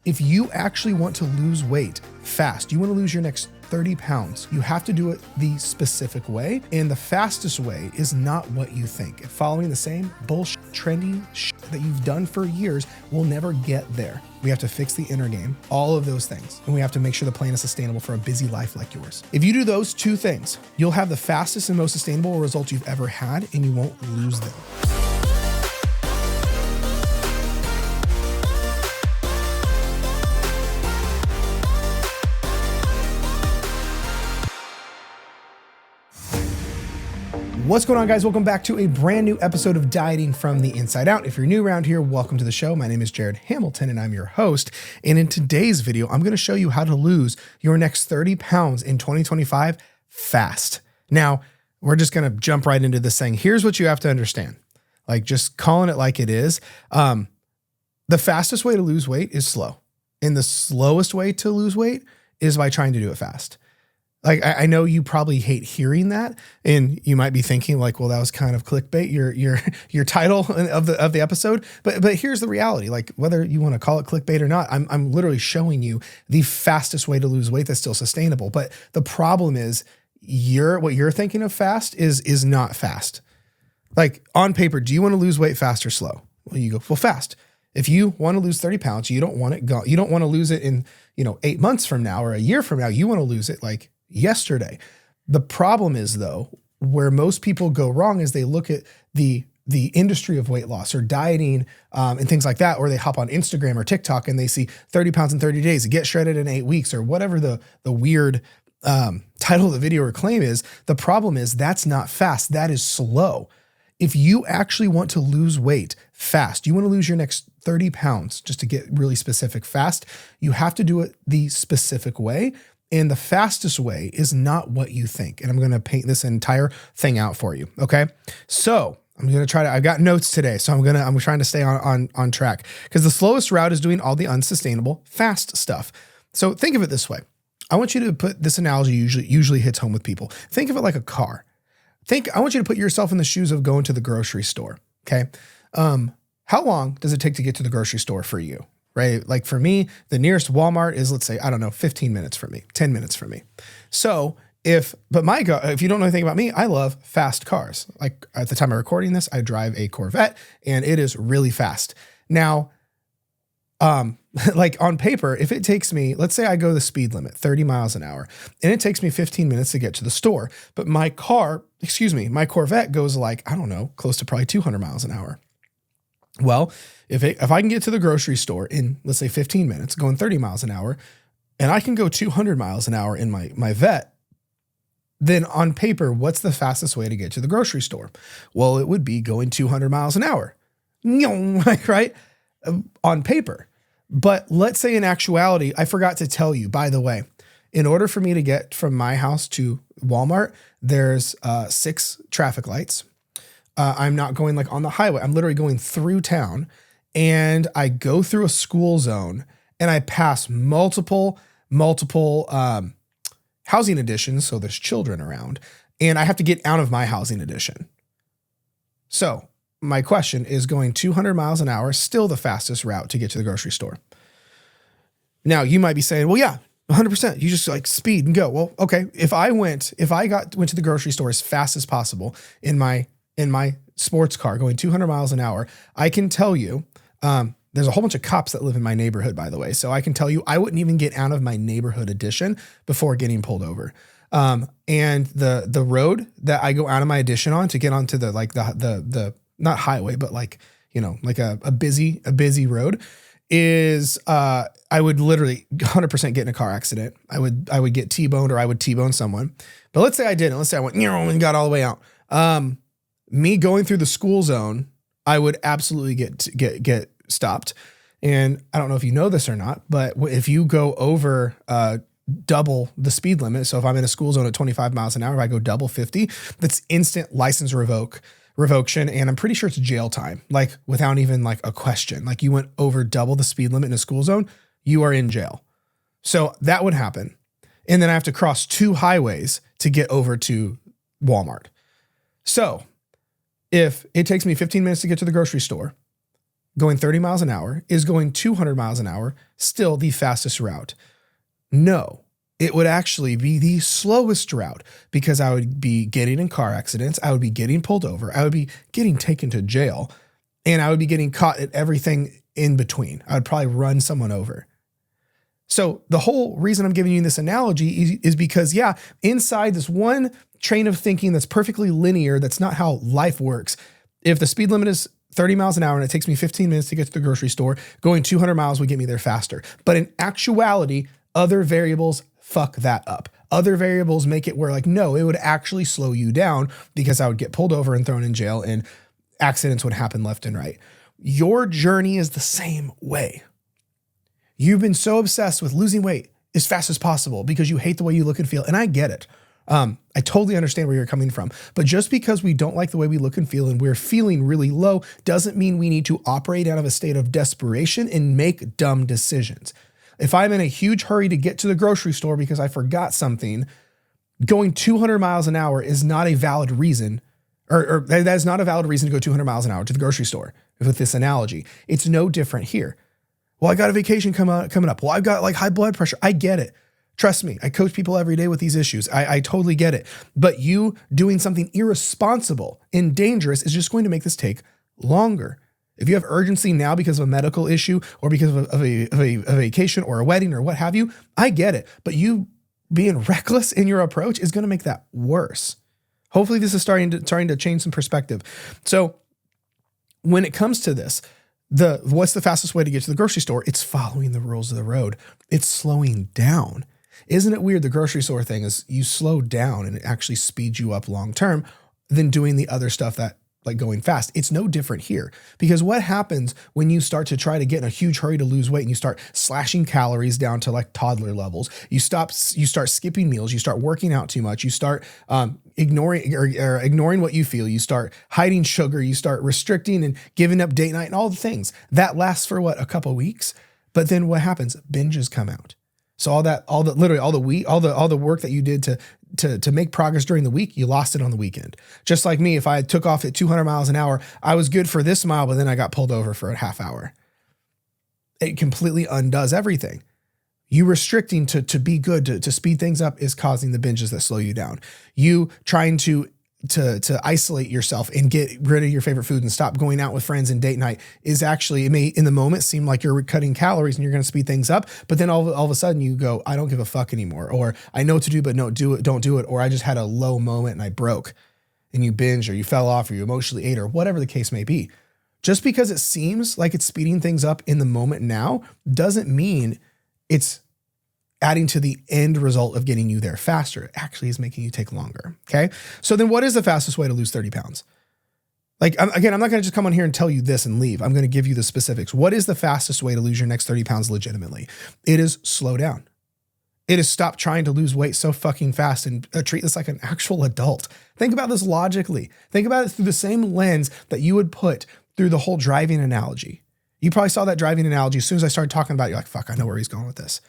If you actually want to lose weight fast, you want to lose your next 30 pounds, you have to do it the specific way. And the fastest way is not what you think. Following the same bullshit, trendy shit that you've done for years will never get there. We have to fix the inner game, all of those things. And we have to make sure the plan is sustainable for a busy life like yours. If you do those two things, you'll have the fastest and most sustainable results you've ever had, and you won't lose them. What's going on, guys? Welcome back to a brand new episode of Dieting from the Inside Out. If you're new around here, welcome to the show. My name is Jared Hamilton and I'm your host. And in today's video, I'm going to show you how to lose your next 30 pounds in 2025 fast. Now, we're just going to jump right into this thing. Here's what you have to understand. Like, just calling it like it is. The fastest way to lose weight is slow. And the slowest way to lose weight is by trying to do it fast. Like, I know you probably hate hearing that, and you might be thinking like, well, that was kind of clickbait, your title of the episode. But here's the reality. Like, whether you want to call it clickbait or not, I'm literally showing you the fastest way to lose weight that's still sustainable. But the problem is what you're thinking of fast is not fast. Like, on paper, do you want to lose weight fast or slow? Well, you go, well, fast. If you want to lose 30 pounds, you don't want to lose it in, 8 months from now or a year from now. You want to lose it like yesterday. The problem is, though, where most people go wrong is they look at the industry of weight loss or dieting and things like that, or they hop on Instagram or TikTok and they see 30 pounds in 30 days, get shredded in 8 weeks, or whatever the weird title of the video or claim is. The problem is that's not fast. That is slow. If you actually want to lose weight fast, you want to lose your next 30 pounds, just to get really specific fast, you have to do it the specific way. And the fastest way is not what you think. And I'm going to paint this entire thing out for you. Okay. So I'm going to try to, I've got notes today. So I'm trying to stay on track, because the slowest route is doing all the unsustainable fast stuff. So think of it this way. I want you to put this analogy usually hits home with people. Think of it like a car. I want you to put yourself in the shoes of going to the grocery store. Okay. How long does it take to get to the grocery store for you? Right? Like, for me, the nearest Walmart is, let's say, 15 minutes from me, 10 minutes from me. So if you don't know anything about me, I love fast cars. Like, at the time of recording this, I drive a Corvette and it is really fast. Now, like, on paper, if it takes me, let's say I go the speed limit, 30 miles an hour, and it takes me 15 minutes to get to the store, but my Corvette goes like, close to probably 200 miles an hour. Well, if I can get to the grocery store in, let's say, 15 minutes, going 30 miles an hour, and I can go 200 miles an hour in my Vet, then on paper, what's the fastest way to get to the grocery store? Well, it would be going 200 miles an hour, right? On paper. But let's say in actuality, I forgot to tell you, by the way, in order for me to get from my house to Walmart, there's 6 traffic lights. I'm not going like on the highway. I'm literally going through town, and I go through a school zone, and I pass multiple housing additions. So there's children around, and I have to get out of my housing addition. So my question is, going 200 miles an hour still the fastest route to get to the grocery store? Now you might be saying, well, yeah, 100%. You just like speed and go. Well, okay. If I went to the grocery store as fast as possible in my sports car going 200 miles an hour, I can tell you, there's a whole bunch of cops that live in my neighborhood, by the way. So I can tell you, I wouldn't even get out of my neighborhood addition before getting pulled over. And the road that I go out of my addition on to get onto the not highway, but like a busy road is, I would literally 100% get in a car accident. I would get T-boned, or I would T-bone someone. But let's say I didn't. Let's say I went and got all the way out. Me going through the school zone, I would absolutely get stopped. And I don't know if you know this or not, but if you go over double the speed limit, so if I'm in a school zone at 25 miles an hour, if I go double 50, that's instant license revocation. And I'm pretty sure it's jail time, like without even like a question. Like, you went over double the speed limit in a school zone, you are in jail. So that would happen. And then I have to cross 2 highways to get over to Walmart. So if it takes me 15 minutes to get to the grocery store, going 30 miles an hour, is going 200 miles an hour still the fastest route? No, it would actually be the slowest route, because I would be getting in car accidents. I would be getting pulled over. I would be getting taken to jail, and I would be getting caught at everything in between. I would probably run someone over. So the whole reason I'm giving you this analogy is because, yeah, inside this one train of thinking that's perfectly linear, that's not how life works. If the speed limit is 30 miles an hour and it takes me 15 minutes to get to the grocery store, going 200 miles would get me there faster. But in actuality, other variables fuck that up. Other variables make it where, like, no, it would actually slow you down, because I would get pulled over and thrown in jail, and accidents would happen left and right. Your journey is the same way. You've been so obsessed with losing weight as fast as possible because you hate the way you look and feel. And I get it. I totally understand where you're coming from. But just because we don't like the way we look and feel and we're feeling really low doesn't mean we need to operate out of a state of desperation and make dumb decisions. If I'm in a huge hurry to get to the grocery store because I forgot something, going 200 miles an hour is not a valid reason, or that is not a valid reason to go 200 miles an hour to the grocery store. With this analogy, it's no different here. Well, I got a vacation coming up. Well, I've got like high blood pressure. I get it. Trust me, I coach people every day with these issues. I totally get it. But you doing something irresponsible and dangerous is just going to make this take longer. If you have urgency now because of a medical issue or because of a vacation or a wedding or what have you, I get it. But you being reckless in your approach is going to make that worse. Hopefully this is starting to change some perspective. So when it comes to this, what's the fastest way to get to the grocery store? It's following the rules of the road. It's slowing down. Isn't it weird? The grocery store thing is you slow down and it actually speeds you up long-term than doing the other stuff that, like, going fast. It's no different here, because what happens when you start to try to get in a huge hurry to lose weight and you start slashing calories down to like toddler levels, you start skipping meals, you start working out too much, you start ignoring what you feel, you start hiding sugar, you start restricting and giving up date night and all the things that lasts for a couple of weeks. But then what happens? Binges come out. So all the work that you did to make progress during the week, you lost it on the weekend. Just like me, if I took off at 200 miles an hour, I was good for this mile, but then I got pulled over for a half hour. It completely undoes everything. You restricting to be good, to speed things up is causing the binges that slow you down. You trying to isolate yourself and get rid of your favorite food and stop going out with friends and date night is actually, it may in the moment seem like you're cutting calories and you're going to speed things up, but then all of a sudden you go, I don't give a fuck anymore, or I know what to do, but no, don't do it. Or I just had a low moment and I broke, and you binge, or you fell off, or you emotionally ate, or whatever the case may be. Just because it seems like it's speeding things up in the moment now doesn't mean it's adding to the end result of getting you there faster. It actually is making you take longer. Okay. So then what is the fastest way to lose 30 pounds? Like, again, I'm not going to just come on here and tell you this and leave. I'm going to give you the specifics. What is the fastest way to lose your next 30 pounds legitimately? It is slow down. It is stop trying to lose weight so fucking fast and treat this like an actual adult. Think about this logically. Think about it through the same lens that you would put through the whole driving analogy. You probably saw that driving analogy. As soon as I started talking about it, you're like, fuck, I know where he's going with this.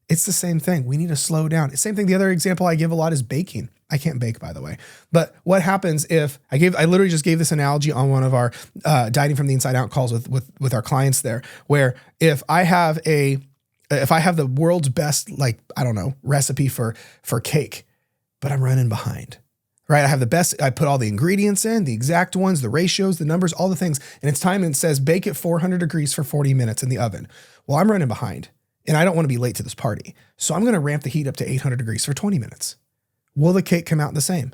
It's the same thing. We need to slow down. It's the same thing. The other example I give a lot is baking. I can't bake, by the way. But what happens if I literally just gave this analogy on one of our dieting from the inside out calls with our clients there, where if I have the world's best, like, I don't know, recipe for cake, but I'm running behind, right? I have the best, I put all the ingredients in, the exact ones, the ratios, the numbers, all the things. And it's time, and it says bake at 400 degrees for 40 minutes in the oven. Well, I'm running behind. And I don't want to be late to this party. So I'm going to ramp the heat up to 800 degrees for 20 minutes. Will the cake come out the same?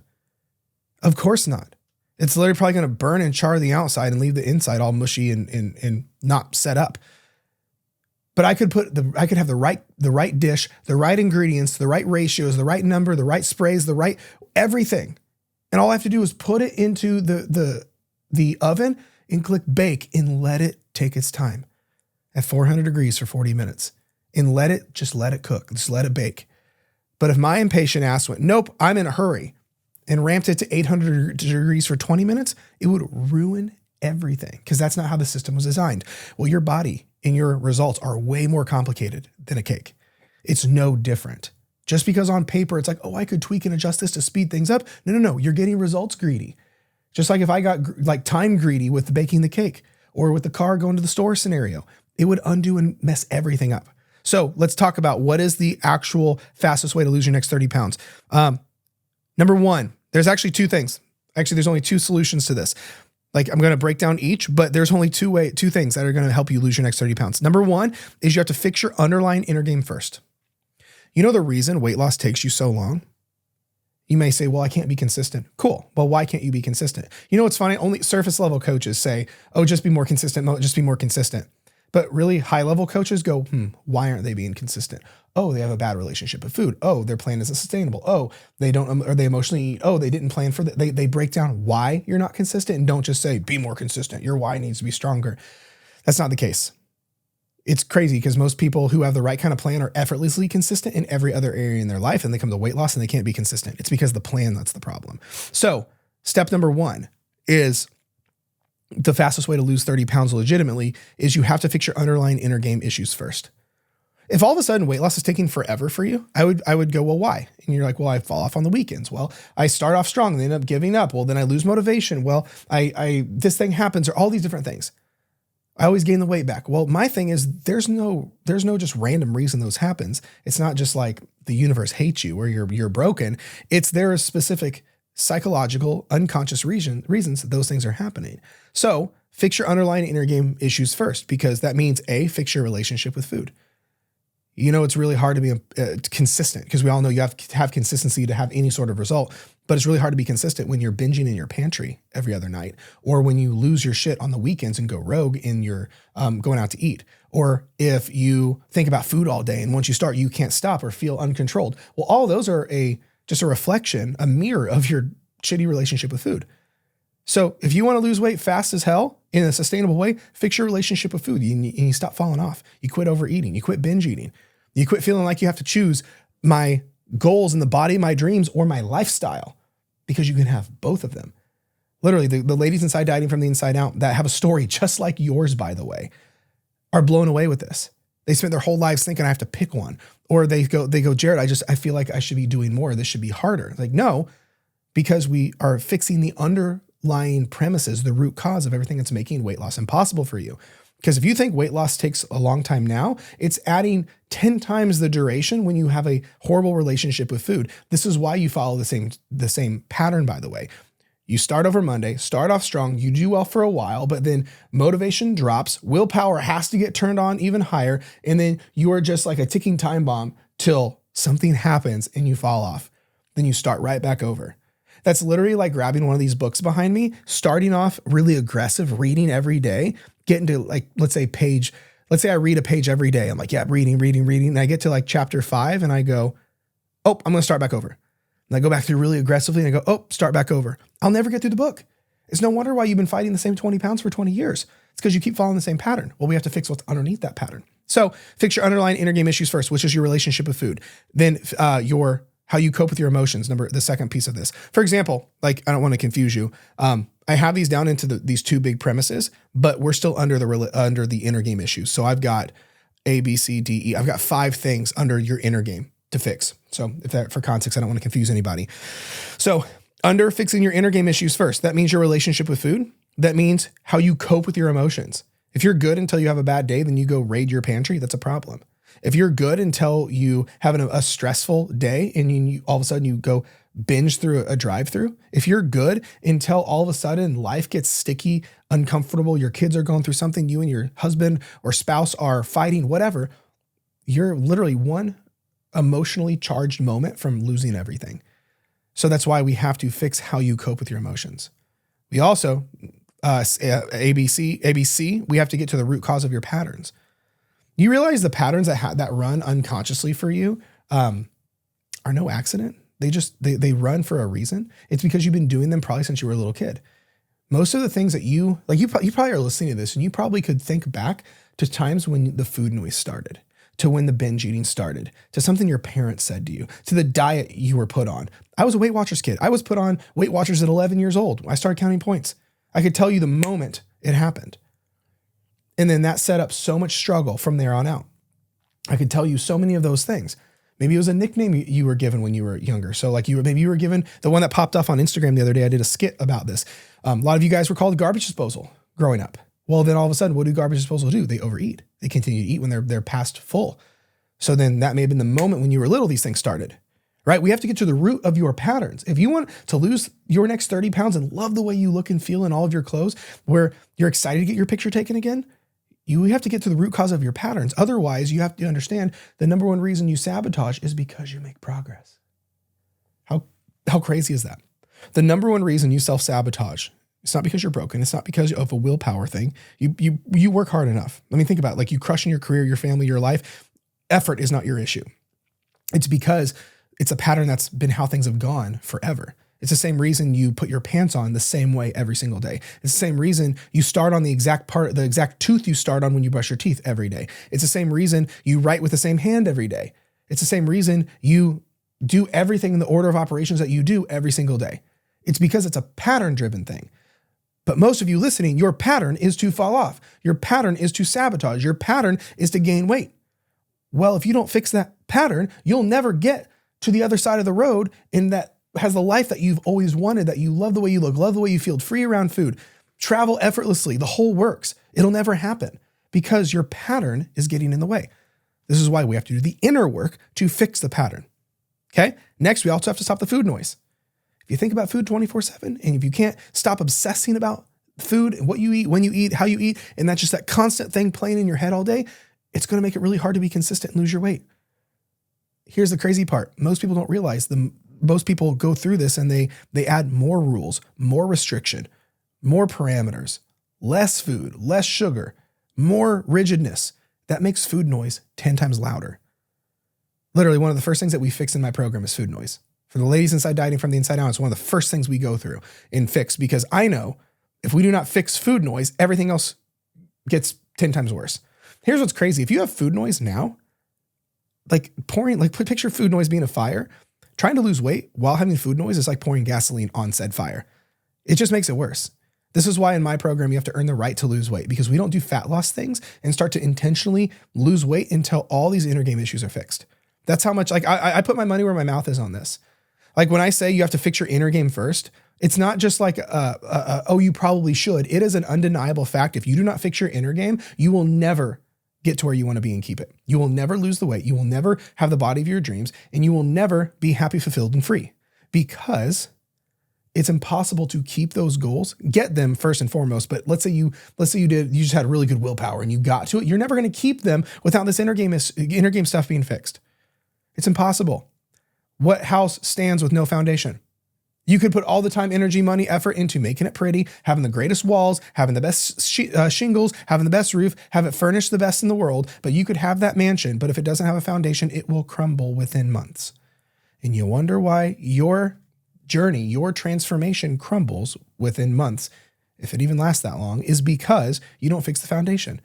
Of course not. It's literally probably going to burn and char the outside and leave the inside all mushy and not set up. But I could have the right dish, the right ingredients, the right ratios, the right number, the right sprays, the right everything. And all I have to do is put it into the oven and click bake and let it take its time at 400 degrees for 40 minutes. And let it cook. Just let it bake. But if my impatient ass went, nope, I'm in a hurry, and ramped it to 800 degrees for 20 minutes, it would ruin everything, because that's not how the system was designed. Well, your body and your results are way more complicated than a cake. It's no different. Just because on paper it's like, oh, I could tweak and adjust this to speed things up. No. You're getting results greedy. Just like if I got like time greedy with baking the cake. or with the car going to the store scenario. It would undo and mess everything up. So let's talk about what is the actual fastest way to lose your next 30 pounds. Number one, there's actually two things. Actually, there's only two solutions to this. Like I'm going to break down each, but there's only two things that are going to help you lose your next 30 pounds. Number one is you have to fix your underlying inner game first. You know the reason weight loss takes you so long? You may say, well, I can't be consistent. Cool. Well, why can't you be consistent? You know what's funny? Only surface level coaches say, oh, just be more consistent. Just be more consistent. But really high level coaches go, why aren't they being consistent? Oh, they have a bad relationship with food. Oh, their plan isn't sustainable. Oh, they don't, or they emotionally eat. Oh, they didn't plan for that. They break down why you're not consistent and don't just say, be more consistent. Your why needs to be stronger. That's not the case. It's crazy because most people who have the right kind of plan are effortlessly consistent in every other area in their life, and they come to weight loss and they can't be consistent. It's because the plan that's the problem. So step number one is the fastest way to lose 30 pounds legitimately is you have to fix your underlying inner game issues first. If all of a sudden weight loss is taking forever for you, I would go, well, why? And you're like, well, I fall off on the weekends. Well, I start off strong and then end up giving up. Well, then I lose motivation. Well, this thing happens, or all these different things. I always gain the weight back. Well, my thing is there's no just random reason those happens. It's not just like the universe hates you or you're broken. There are specific psychological, unconscious reasons that those things are happening. So fix your underlying inner game issues first, because that means fix your relationship with food. You know, it's really hard to be consistent because we all know you have to have consistency to have any sort of result, but it's really hard to be consistent when you're binging in your pantry every other night, or when you lose your shit on the weekends and go rogue in your going out to eat, or if you think about food all day and once you start, you can't stop or feel uncontrolled. Well, all those are just a reflection, a mirror of your shitty relationship with food. So if you want to lose weight fast as hell in a sustainable way, fix your relationship with food. You stop falling off. You quit overeating. You quit binge eating. You quit feeling like you have to choose my goals in the body, my dreams, or my lifestyle, because you can have both of them. Literally, the ladies inside Dieting from the Inside Out that have a story just like yours, by the way, are blown away with this. They spent their whole lives thinking I have to pick one. Or they go, Jared, I feel like I should be doing more. This should be harder. It's like, no, because we are fixing the underlying premises, the root cause of everything that's making weight loss impossible for you. Because if you think weight loss takes a long time now, it's adding 10 times the duration when you have a horrible relationship with food. This is why you follow the same pattern, by the way. You start over Monday, start off strong, you do well for a while, but then motivation drops, willpower has to get turned on even higher, and then you are just like a ticking time bomb till something happens and you fall off. Then you start right back over. That's literally like grabbing one of these books behind me, starting off really aggressive, reading every day, getting to like, let's say I read a page every day. I'm like, yeah, reading. And I get to like chapter 5 and I go, oh, I'm going to start back over. And I go back through really aggressively and I go, oh, start back over. I'll never get through the book. It's no wonder why you've been fighting the same 20 pounds for 20 years. It's because you keep following the same pattern. Well, we have to fix what's underneath that pattern. So fix your underlying inner game issues first, which is your relationship with food. Then how you cope with your emotions. The second piece of this. For example, like, I don't want to confuse you. I have these down into these two big premises, but we're still under the inner game issues. So I've got A, B, C, D, E. I've got 5 things under your inner game to fix. So for context, I don't want to confuse anybody. So under fixing your inner game issues first, that means your relationship with food. That means how you cope with your emotions. If you're good until you have a bad day, then you go raid your pantry. That's a problem. If you're good until you have a stressful day and you all of a sudden you go binge through a drive-through, if you're good until all of a sudden life gets sticky, uncomfortable, your kids are going through something, you and your husband or spouse are fighting, whatever, you're literally one emotionally charged moment from losing everything. So that's why we have to fix how you cope with your emotions. We also, ABC, we have to get to the root cause of your patterns. You realize the patterns that run unconsciously for you are no accident. They run for a reason. It's because you've been doing them probably since you were a little kid. Most of the things that you probably are listening to this and you probably could think back to times when the food noise started, to when the binge eating started, to something your parents said to you, to the diet you were put on. I was a Weight Watchers kid. I was put on Weight Watchers at 11 years old. I started counting points. I could tell you the moment it happened. And then that set up so much struggle from there on out. I could tell you so many of those things. Maybe it was a nickname you were given when you were younger. So like maybe you were given the one that popped off on Instagram the other day. I did a skit about this. A lot of you guys were called garbage disposal growing up. Well, then all of a sudden, what do garbage disposal do? They overeat. They continue to eat when they're past full. So then that may have been the moment when you were little, these things started, right? We have to get to the root of your patterns. If you want to lose your next 30 pounds and love the way you look and feel in all of your clothes, where you're excited to get your picture taken again, you have to get to the root cause of your patterns. Otherwise, you have to understand the number one reason you sabotage is because you make progress. How crazy is that? The number one reason you self-sabotage, it's not because you're broken. It's not because of a willpower thing. You work hard enough. Let me think about it. Like you crushing your career, your family, your life. Effort is not your issue. It's because it's a pattern that's been how things have gone forever. It's the same reason you put your pants on the same way every single day. It's the same reason you start on the exact tooth you start on when you brush your teeth every day. It's the same reason you write with the same hand every day. It's the same reason you do everything in the order of operations that you do every single day. It's because it's a pattern-driven thing. But most of you listening, your pattern is to fall off. Your pattern is to sabotage. Your pattern is to gain weight. Well, if you don't fix that pattern, you'll never get to the other side of the road in that has the life that you've always wanted, that you love the way you look, love the way you feel, free around food, travel effortlessly, the whole works. It'll never happen because your pattern is getting in the way. This is why we have to do the inner work to fix the pattern. Okay. Next, we also have to stop the food noise. If you think about food 24/7, and if you can't stop obsessing about food and what you eat, when you eat, how you eat, and that's just that constant thing playing in your head all day, it's going to make it really hard to be consistent and lose your weight. Here's the crazy part. Most people don't realize most people go through this and they add more rules, more restriction, more parameters, less food, less sugar, more rigidness. That makes food noise 10 times louder. Literally, one of the first things that we fix in my program is food noise. For the ladies inside Dieting from the Inside Out, it's one of the first things we go through and fix, because I know if we do not fix food noise, everything else gets 10 times worse. Here's what's crazy. If you have food noise now, picture food noise being a fire. Trying to lose weight while having food noise is like pouring gasoline on said fire. It just makes it worse. This is why in my program, you have to earn the right to lose weight, because we don't do fat loss things and start to intentionally lose weight until all these inner game issues are fixed. That's how much, I put my money where my mouth is on this. Like when I say you have to fix your inner game first, it's not just like, oh, you probably should. It is an undeniable fact. If you do not fix your inner game, you will never get to where you want to be and keep it. You will never lose the weight. You will never have the body of your dreams, and you will never be happy, fulfilled, and free, because it's impossible to keep those goals, get them first and foremost. But let's say you just had really good willpower and you got to it. You're never going to keep them without this inner game stuff being fixed. It's impossible. What house stands with no foundation? You could put all the time, energy, money, effort into making it pretty, having the greatest walls, having the best shingles, having the best roof, have it furnished the best in the world, but you could have that mansion, but if it doesn't have a foundation, it will crumble within months. And you wonder why your journey, your transformation crumbles within months, if it even lasts that long, is because you don't fix the foundation.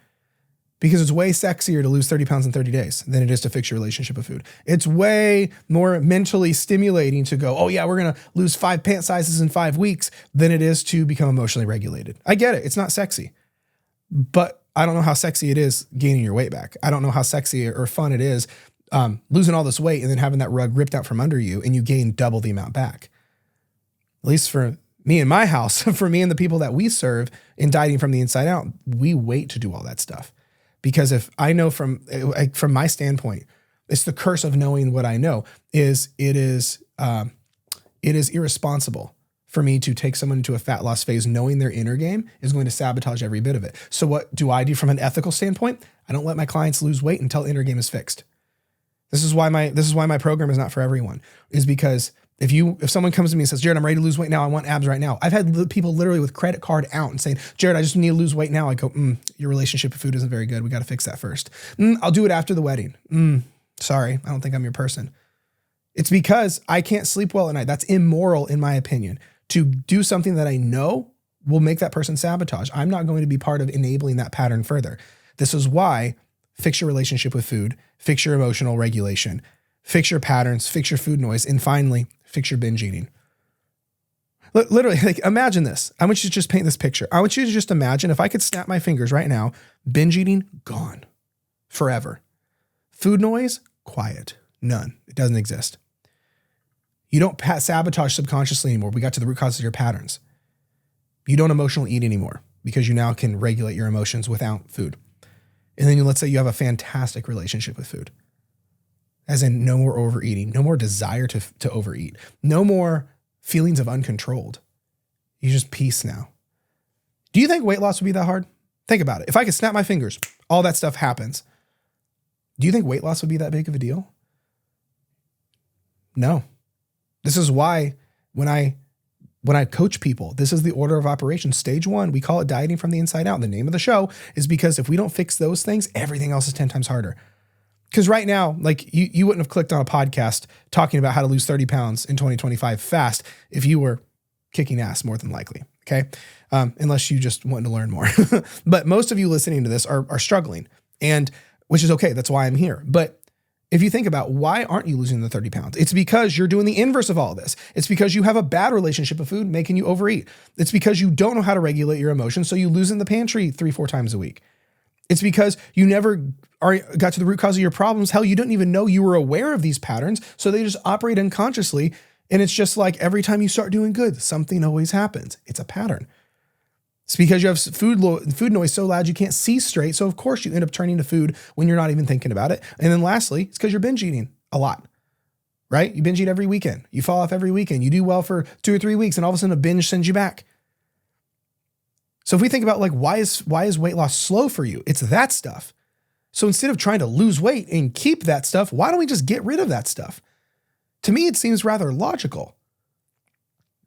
Because it's way sexier to lose 30 pounds in 30 days than it is to fix your relationship with food. It's way more mentally stimulating to go, oh yeah, we're going to lose 5 pant sizes in 5 weeks than it is to become emotionally regulated. I get it. It's not sexy, but I don't know how sexy it is gaining your weight back. I don't know how sexy or fun it is losing all this weight and then having that rug ripped out from under you and you gain double the amount back. At least for me and my house, for me and the people that we serve in Dieting from the Inside Out, we wait to do all that stuff. Because if I know from my standpoint, it's the curse of knowing what I know is it is irresponsible for me to take someone into a fat loss phase knowing their inner game is going to sabotage every bit of it. So what do I do from an ethical standpoint? I don't let my clients lose weight until inner game is fixed. This is why my program is not for everyone, is because if someone comes to me and says, Jared, I'm ready to lose weight now, I want abs right now. I've had people literally with credit card out and saying, Jared, I just need to lose weight now. I go, your relationship with food isn't very good. We got to fix that first. I'll do it after the wedding. Sorry, I don't think I'm your person. It's because I can't sleep well at night. That's immoral in my opinion. To do something that I know will make that person sabotage. I'm not going to be part of enabling that pattern further. This is why fix your relationship with food, fix your emotional regulation, fix your patterns, fix your food noise, and finally, fix your binge eating. Literally, like imagine this. I want you to just paint this picture. I want you to just imagine if I could snap my fingers right now, binge eating, gone forever. Food noise, quiet, none. It doesn't exist. You don't sabotage subconsciously anymore. We got to the root cause of your patterns. You don't emotionally eat anymore. because you now can regulate your emotions without food. And then let's say you have a fantastic relationship with food, as in no more overeating, no more desire to overeat, no more feelings of uncontrolled. You just peace now. Do you think weight loss would be that hard? Think about it. If I could snap my fingers, all that stuff happens. Do you think weight loss would be that big of a deal? No. This is why when I coach people, this is the order of operations. Stage 1, we call it dieting from the inside out. The name of the show is because if we don't fix those things, everything else is 10 times harder. Because right now, like you wouldn't have clicked on a podcast talking about how to lose 30 pounds in 2025 fast if you were kicking ass, more than likely. Okay. Unless you just want to learn more. But most of you listening to this are struggling, and which is okay. That's why I'm here. But if you think about why aren't you losing the 30 pounds? It's because you're doing the inverse of all of this. It's because you have a bad relationship with food making you overeat. It's because you don't know how to regulate your emotions. So you lose in the pantry 3-4 times a week. It's because you never got to the root cause of your problems. Hell, you didn't even know you were aware of these patterns. So they just operate unconsciously. And it's just like every time you start doing good, something always happens. It's a pattern. It's because you have food noise so loud you can't see straight. So of course you end up turning to food when you're not even thinking about it. And then lastly, it's because you're binge eating a lot, right? You binge eat every weekend. You fall off every weekend. You do well for 2 or 3 weeks, and all of a sudden a binge sends you back. So if we think about like, why is weight loss slow for you? It's that stuff. So instead of trying to lose weight and keep that stuff, why don't we just get rid of that stuff? To me, it seems rather logical.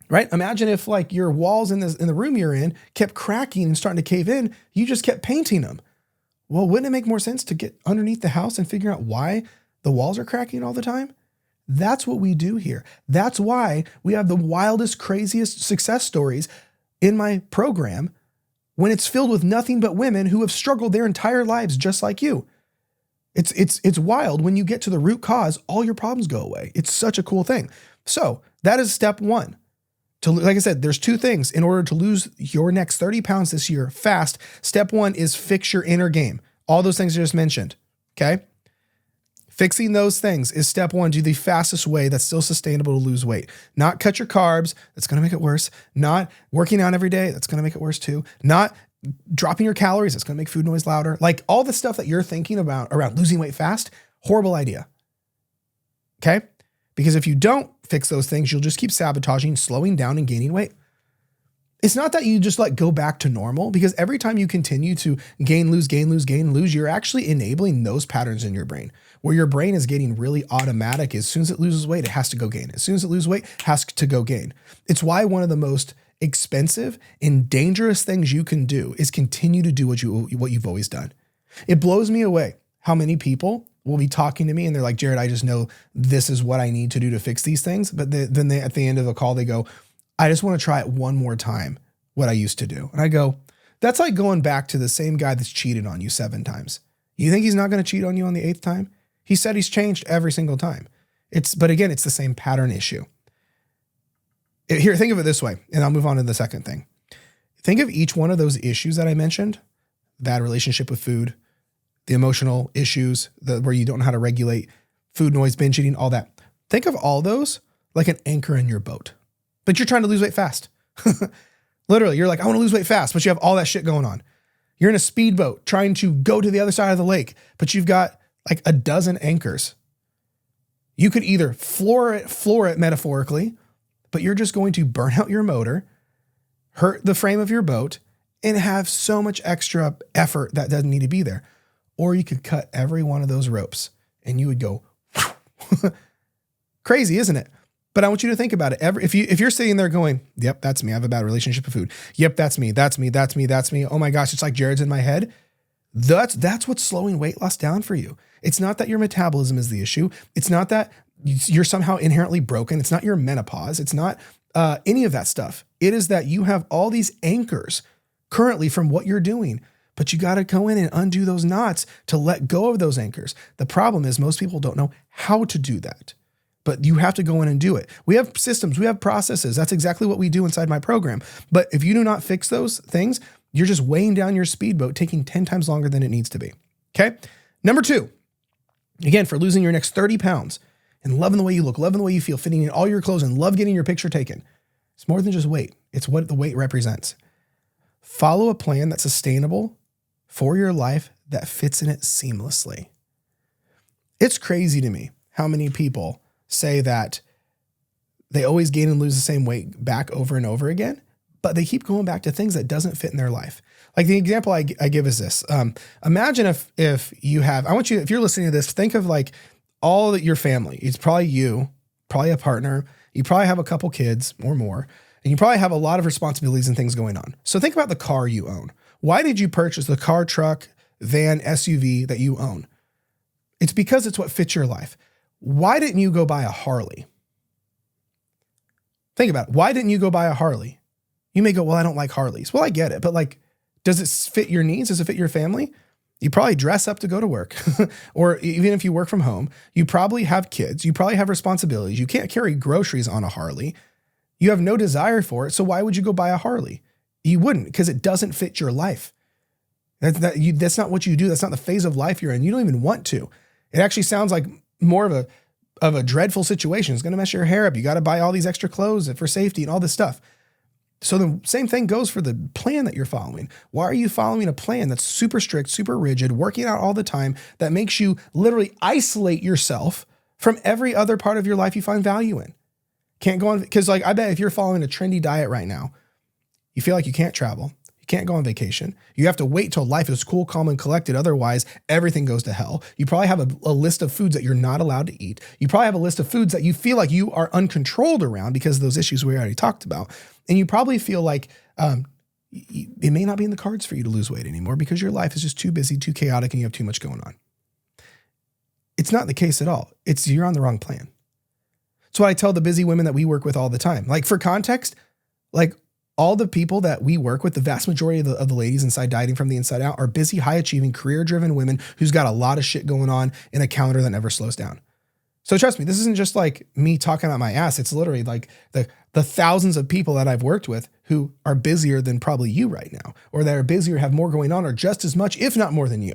Right? Imagine if like your walls in the room you're in kept cracking and starting to cave in, you just kept painting them. Well, wouldn't it make more sense to get underneath the house and figure out why the walls are cracking all the time? That's what we do here. That's why we have the wildest, craziest success stories in my program when it's filled with nothing but women who have struggled their entire lives just like you. It's wild. When you get to the root cause, all your problems go away. It's such a cool thing. So that is step 1. Like I said, there's 2 things in order to lose your next 30 pounds this year fast. Step 1 is fix your inner game. All those things I just mentioned. Okay. Fixing those things is step 1 to the fastest way that's still sustainable to lose weight. Not cut your carbs. That's going to make it worse. Not working out every day. That's going to make it worse too. Not dropping your calories. That's going to make food noise louder. Like all the stuff that you're thinking about around losing weight fast, horrible idea. Okay. Because if you don't fix those things, you'll just keep sabotaging, slowing down, and gaining weight. It's not that you just like go back to normal, because every time you continue to gain, lose, you're actually enabling those patterns in your brain where your brain is getting really automatic. As soon as it loses weight, it has to go gain. As soon as it loses weight, it has to go gain. It's why one of the most expensive and dangerous things you can do is continue to do what you've always done. It blows me away how many people will be talking to me and they're like, Jared, I just know this is what I need to do to fix these things. But then they, at the end of the call, they go, I just want to try it one more time, what I used to do. And I go, that's like going back to the same guy that's cheated on you 7 times. You think he's not going to cheat on you on the 8th time? He said he's changed every single time. But again, it's the same pattern issue. Here, think of it this way, and I'll move on to the second thing. Think of each one of those issues that I mentioned, bad relationship with food, the emotional issues, where you don't know how to regulate food noise, binge eating, all that. Think of all those like an anchor in your boat, but you're trying to lose weight fast. Literally, you're like, I want to lose weight fast, but you have all that shit going on. You're in a speedboat trying to go to the other side of the lake, but you've got like a dozen anchors. You could either floor it metaphorically, but you're just going to burn out your motor, hurt the frame of your boat, and have so much extra effort that doesn't need to be there. Or you could cut every one of those ropes and you would go crazy, isn't it? But I want you to think about it. If you're sitting there going, yep, that's me. I have a bad relationship with food. Yep, that's me. Oh my gosh, it's like Jared's in my head. That's what's slowing weight loss down for you. It's not that your metabolism is the issue. It's not that you're somehow inherently broken. It's not your menopause. It's not any of that stuff. It is that you have all these anchors currently from what you're doing. But you got to go in and undo those knots to let go of those anchors. The problem is most people don't know how to do that, but you have to go in and do it. We have systems, we have processes. That's exactly what we do inside my program. But if you do not fix those things, you're just weighing down your speedboat, taking 10 times longer than it needs to be. Okay. Number 2, again, for losing your next 30 pounds and loving the way you look, loving the way you feel, fitting in all your clothes and love getting your picture taken. It's more than just weight. It's what the weight represents. Follow a plan that's sustainable for your life that fits in it seamlessly. It's crazy to me how many people say that they always gain and lose the same weight back over and over again, but they keep going back to things that doesn't fit in their life. Like the example I give is this. Imagine if you have, if you're listening to this, think of like all your family. It's probably you, probably a partner. You probably have a couple kids or more, and you probably have a lot of responsibilities and things going on. So think about the car you own. Why did you purchase the car, truck, van, SUV that you own? It's because it's what fits your life. Why didn't you go buy a Harley? Think about it. Why didn't you go buy a Harley? You may go, well, I don't like Harleys. Well, I get it. But like, does it fit your needs? Does it fit your family? You probably dress up to go to work. Or even if you work from home, you probably have kids. You probably have responsibilities. You can't carry groceries on a Harley. You have no desire for it. So why would you go buy a Harley? You wouldn't, because it doesn't fit your life. That's not what you do. That's not the phase of life you're in. You don't even want to. It actually sounds like more of a dreadful situation. It's going to mess your hair up. You got to buy all these extra clothes for safety and all this stuff. So the same thing goes for the plan that you're following. Why are you following a plan that's super strict, super rigid, working out all the time, that makes you literally isolate yourself from every other part of your life you find value in? Can't go on, because like I bet if you're following a trendy diet right now, you feel like you can't travel. You can't go on vacation. You have to wait till life is cool, calm, and collected. Otherwise, everything goes to hell. You probably have a list of foods that you're not allowed to eat. You probably have a list of foods that you feel like you are uncontrolled around because of those issues we already talked about. And you probably feel like it may not be in the cards for you to lose weight anymore because your life is just too busy, too chaotic, and you have too much going on. It's not the case at all. You're on the wrong plan. It's what I tell the busy women that we work with all the time. Like for context, like all the people that we work with, the vast majority of the ladies inside Dieting from the Inside Out are busy, high-achieving, career-driven women who's got a lot of shit going on in a calendar that never slows down. So trust me, this isn't just like me talking out my ass. It's literally like the thousands of people that I've worked with who are busier than probably you right now, or that are busier, have more going on, or just as much, if not more than you.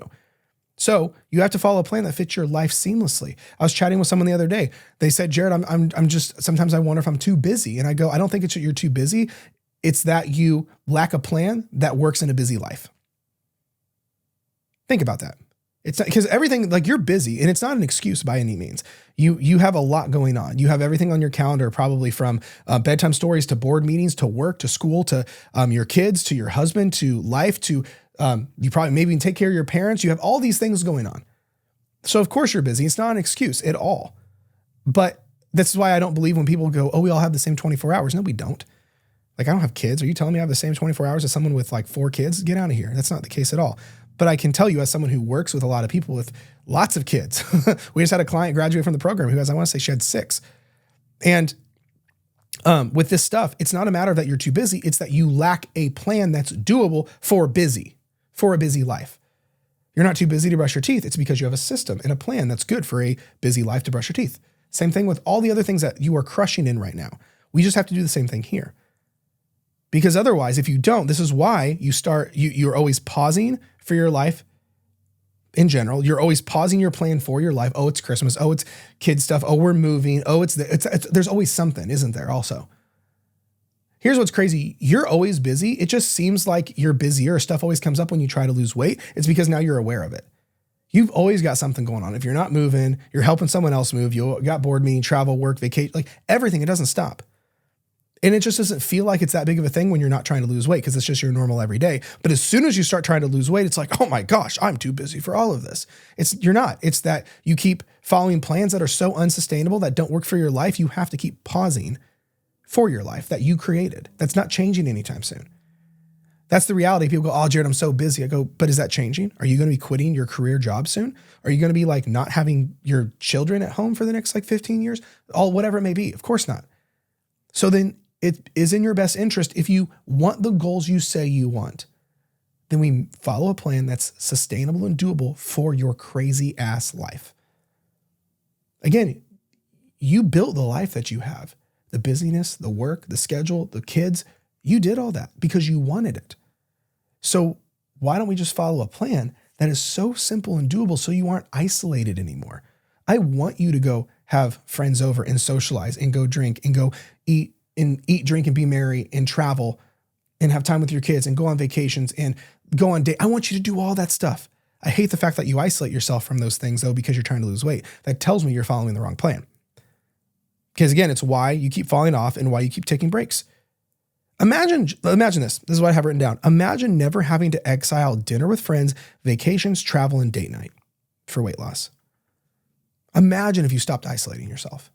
So you have to follow a plan that fits your life seamlessly. I was chatting with someone the other day. They said, Jared, I'm just, sometimes I wonder if I'm too busy. And I go, I don't think it's that you're too busy. It's that you lack a plan that works in a busy life. Think about that. It's because everything, like you're busy, and it's not an excuse by any means. You have a lot going on. You have everything on your calendar, probably from bedtime stories to board meetings to work to school to your kids to your husband to life to you probably maybe even take care of your parents. You have all these things going on. So of course you're busy. It's not an excuse at all. But this is why I don't believe when people go, oh, we all have the same 24 hours. No, we don't. Like, I don't have kids. Are you telling me I have the same 24 hours as someone with like 4 kids? Get out of here. That's not the case at all. But I can tell you, as someone who works with a lot of people with lots of kids, we just had a client graduate from the program who has, I want to say she had 6. And with this stuff, it's not a matter that you're too busy. It's that you lack a plan that's doable for a busy life. You're not too busy to brush your teeth. It's because you have a system and a plan that's good for a busy life to brush your teeth. Same thing with all the other things that you are crushing in right now. We just have to do the same thing here. Because otherwise, if you don't, this is why you're always pausing for your life in general. You're always pausing your plan for your life. Oh, it's Christmas. Oh, it's kid stuff. Oh, we're moving. Oh, there's always something, isn't there? Also, here's what's crazy. You're always busy. It just seems like you're busier. Stuff always comes up when you try to lose weight. It's because now you're aware of it. You've always got something going on. If you're not moving, you're helping someone else move. You got board meeting, travel, work, vacation, like everything. It doesn't stop. And it just doesn't feel like it's that big of a thing when you're not trying to lose weight because it's just your normal every day. But as soon as you start trying to lose weight, it's like, oh my gosh, I'm too busy for all of this. You're not. It's that you keep following plans that are so unsustainable that don't work for your life. You have to keep pausing for your life that you created. That's not changing anytime soon. That's the reality. People go, oh, Jared, I'm so busy. I go, but is that changing? Are you going to be quitting your career job soon? Are you going to be like not having your children at home for the next like 15 years? Whatever it may be. Of course not. So then it is in your best interest, if you want the goals you say you want, then we follow a plan that's sustainable and doable for your crazy ass life. Again, you built the life that you have, the busyness, the work, the schedule, the kids. You did all that because you wanted it. So why don't we just follow a plan that is so simple and doable so you aren't isolated anymore? I want you to go have friends over and socialize and go drink and go eat, drink, and be merry and travel and have time with your kids and go on vacations and go on date. I want you to do all that stuff. I hate the fact that you isolate yourself from those things though, because you're trying to lose weight. That tells me you're following the wrong plan. Because again, it's why you keep falling off and why you keep taking breaks. Imagine this. This is what I have written down. Imagine never having to exile dinner with friends, vacations, travel, and date night for weight loss. Imagine if you stopped isolating yourself.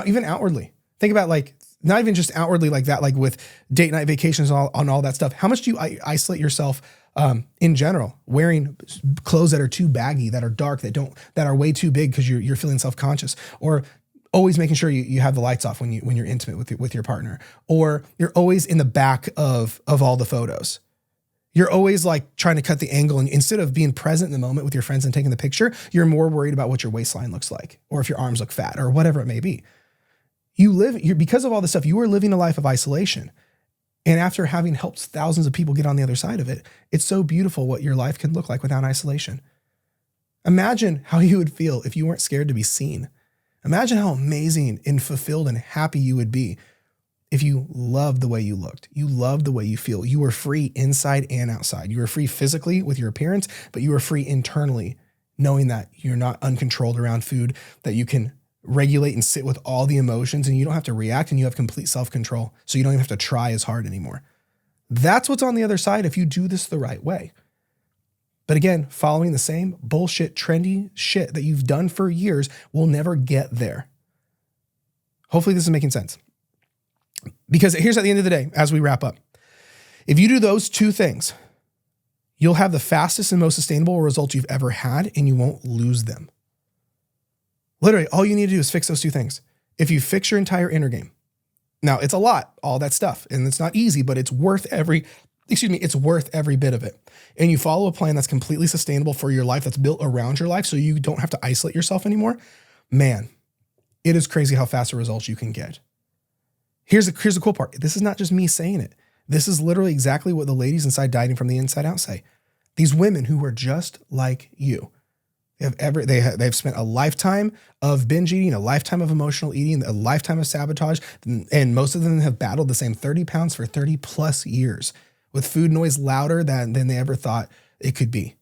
Even outwardly. Think about like, not even just outwardly like that, like with date night, vacations, on all that stuff. How much do you isolate yourself in general? Wearing clothes that are too baggy, that are dark, that are way too big because you're feeling self-conscious, or always making sure you have the lights off when you're intimate with your partner, or you're always in the back of all the photos. You're always like trying to cut the angle, and instead of being present in the moment with your friends and taking the picture, you're more worried about what your waistline looks like, or if your arms look fat, or whatever it may be. Because of all this stuff, you are living a life of isolation. And after having helped thousands of people get on the other side of it, it's so beautiful what your life can look like without isolation. Imagine how you would feel if you weren't scared to be seen. Imagine how amazing and fulfilled and happy you would be if you loved the way you looked. You loved the way you feel. You were free inside and outside. You were free physically with your appearance, but you were free internally, knowing that you're not uncontrolled around food, that you can regulate and sit with all the emotions, and you don't have to react, and you have complete self-control. So you don't even have to try as hard anymore. That's what's on the other side if you do this the right way. But again, following the same bullshit, trendy shit that you've done for years will never get there. Hopefully this is making sense. Because here's at the end of the day, as we wrap up, if you do those two things, you'll have the fastest and most sustainable results you've ever had, and you won't lose them. Literally, all you need to do is fix those two things. If you fix your entire inner game, now it's a lot, all that stuff, and it's not easy, but it's worth every bit of it. And you follow a plan that's completely sustainable for your life, that's built around your life, so you don't have to isolate yourself anymore. Man, it is crazy how fast the results you can get. Here's the cool part. This is not just me saying it. This is literally exactly what the ladies inside Dieting from the Inside Out say. These women who are just like you. They've spent a lifetime of binge eating, a lifetime of emotional eating, a lifetime of sabotage, and most of them have battled the same 30 pounds for 30 plus years with food noise louder than they ever thought it could be.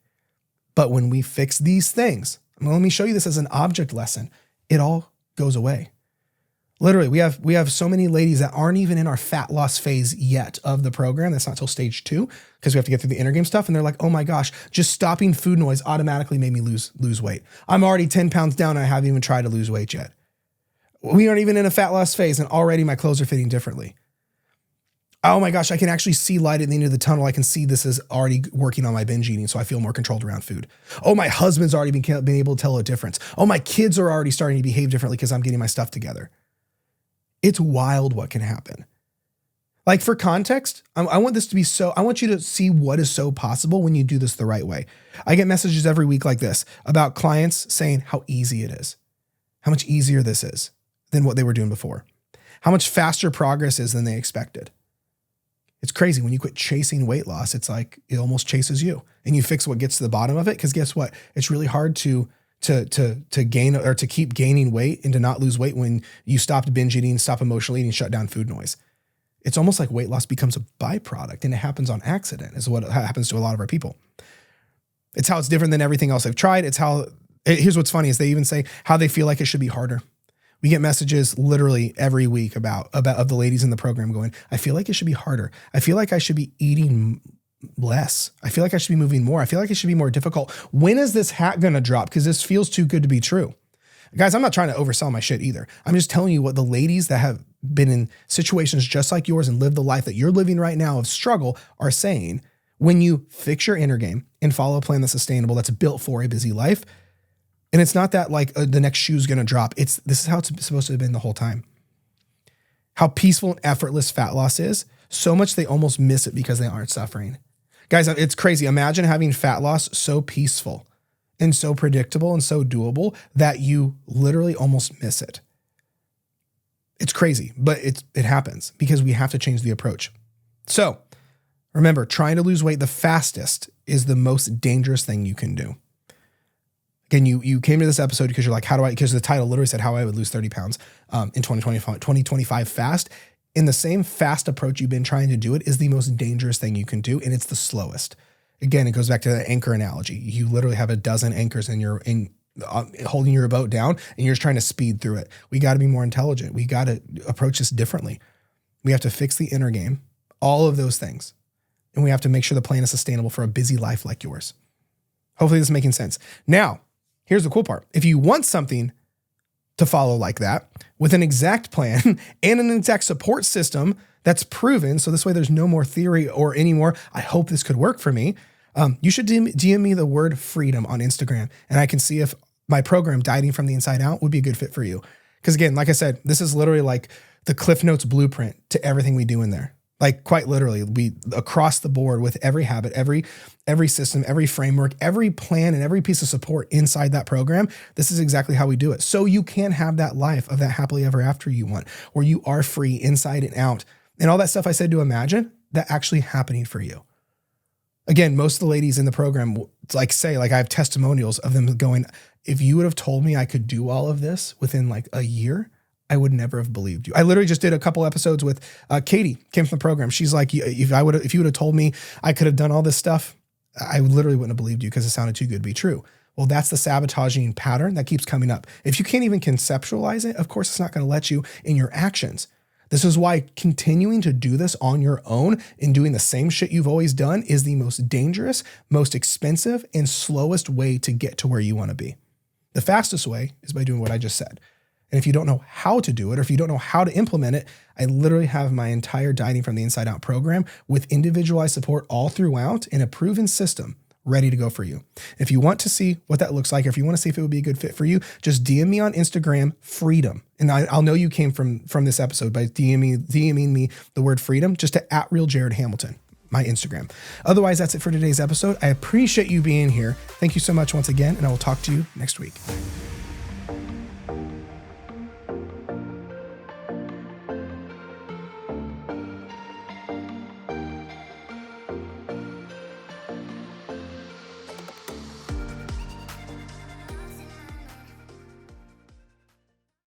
But when we fix these things, let me show you this as an object lesson, it all goes away. Literally, we have so many ladies that aren't even in our fat loss phase yet of the program. That's not till stage 2 because we have to get through the inner game stuff. And they're like, oh my gosh, just stopping food noise automatically made me lose weight. I'm already 10 pounds down and I haven't even tried to lose weight yet. We aren't even in a fat loss phase and already my clothes are fitting differently. Oh my gosh, I can actually see light at the end of the tunnel. I can see this is already working on my binge eating, so I feel more controlled around food. Oh, my husband's already been able to tell a difference. Oh, my kids are already starting to behave differently because I'm getting my stuff together. It's wild what can happen. Like for context, I want this to be I want you to see what is so possible when you do this the right way. I get messages every week like this about clients saying how easy it is, how much easier this is than what they were doing before, how much faster progress is than they expected. It's crazy. When you quit chasing weight loss, it's like it almost chases you and you fix what gets to the bottom of it. Because guess what? It's really hard to gain or to keep gaining weight and to not lose weight when you stopped binge eating, stop emotional eating, shut down food noise. It's almost like weight loss becomes a byproduct and it happens on accident is what happens to a lot of our people. It's how it's different than everything else they've tried. Here's what's funny is they even say how they feel like it should be harder. We get messages literally every week about the ladies in the program going, I feel like it should be harder. I feel like I should be eating less. I feel like I should be moving more. I feel like it should be more difficult. When is this hat going to drop? Because this feels too good to be true. Guys, I'm not trying to oversell my shit either. I'm just telling you what the ladies that have been in situations just like yours and lived the life that you're living right now of struggle are saying. When you fix your inner game and follow a plan that's sustainable, that's built for a busy life, and it's not that like the next shoe is going to drop. This is how it's supposed to have been the whole time. How peaceful and effortless fat loss is, so much they almost miss it because they aren't suffering. Guys, it's crazy. Imagine having fat loss so peaceful and so predictable and so doable that you literally almost miss it. It's crazy, but it happens because we have to change the approach. So remember, trying to lose weight the fastest is the most dangerous thing you can do. Again, you came to this episode because you're like, because the title literally said how I would lose 30 pounds in 2025 fast. in the same fast approach you've been trying to do it is the most dangerous thing you can do, and it's the slowest. Again, it goes back to the anchor analogy. You literally have a dozen anchors holding your boat down, and you're just trying to speed through it. We got to be more intelligent. We got to approach this differently. We have to fix the inner game, all of those things. And we have to make sure the plan is sustainable for a busy life like yours. Hopefully this is making sense. Now, here's the cool part. If you want something to follow like that with an exact plan and an exact support system that's proven, so this way there's no more theory or any more, I hope this could work for me, you should DM me the word freedom on Instagram, and I can see if my program, Dieting from the Inside Out, would be a good fit for you. Because again, like I said, this is literally like the Cliff Notes blueprint to everything we do in there. Like quite literally, we across the board with every habit, every system, every framework, every plan, and every piece of support inside that program. This is exactly how we do it. So you can have that life of that happily ever after you want, where you are free inside and out. And all that stuff I said to imagine, that actually happening for you. Again, most of the ladies in the program I have testimonials of them going, if you would have told me I could do all of this within like a year, I would never have believed you. I literally just did a couple episodes with Katie, came from the program. She's like, if you would have told me I could have done all this stuff, I literally wouldn't have believed you because it sounded too good to be true. Well, that's the sabotaging pattern that keeps coming up. If you can't even conceptualize it, of course, it's not going to let you in your actions. This is why continuing to do this on your own and doing the same shit you've always done is the most dangerous, most expensive, and slowest way to get to where you want to be. The fastest way is by doing what I just said. And if you don't know how to do it, or if you don't know how to implement it, I literally have my entire Dieting from the Inside Out program with individualized support all throughout in a proven system ready to go for you. If you want to see what that looks like, or if you want to see if it would be a good fit for you, just DM me on Instagram, freedom. And I'll know you came from this episode by DMing me the word freedom, just to @RealJaredHamilton, my Instagram. Otherwise, that's it for today's episode. I appreciate you being here. Thank you so much once again, and I will talk to you next week.